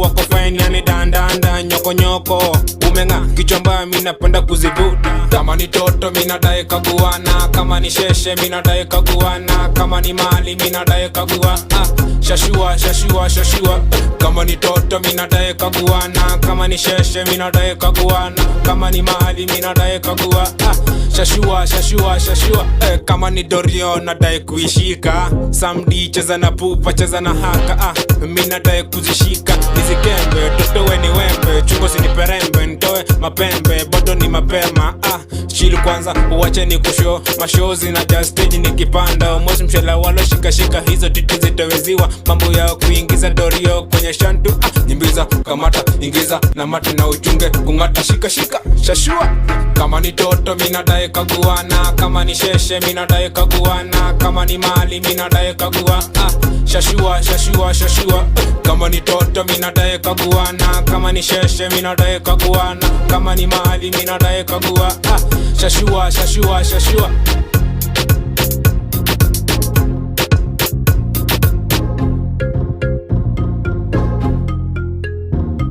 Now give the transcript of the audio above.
wako fine yani dandanda nyoko nyoko. Umenga kichomba mimi napenda kuzivuta. Kama ni toto mimi nadai kaguana, kama ni sheshe mimi nadai kaguana, kama ni mali mimi nadai kagua. Shashua shashua shashua. Kama ni toto mimi nadai kaguana, kama ni sheshe mimi nadai kaguana, kama ni mali mimi nadai kagua. Shashua shashua shashua. Kama ni dorio nadai kuishika, samdi cheza na pupa cheza na haka. Mimi nadai kuzishika hizi kembe, toto we ni wembe, chungo siniperembe, nitoe mapembe bado ni mapema. Chill kwanza uwache ni kusho mashozi na just stage nikipanda. Mwezi mshela walo shika shika hizo titi zitaweziwa, mambo ya kuingiza dorio kwenye shantu. Nyimbiza kamata ingiza na mati na uchunge kungata shika shika shashua. Kama ni toto mimi nadai kaguana, kama ni sheshe mimi nadai kaguana, kama ni mali mimi nadai kagua. Shashua shashua shashua. Kama ni toto mimi nadai kaguana, kama ni sheshe mimi nadai kaguana, kama ni mali mimi nadai kagua. Shashua shashua shashua.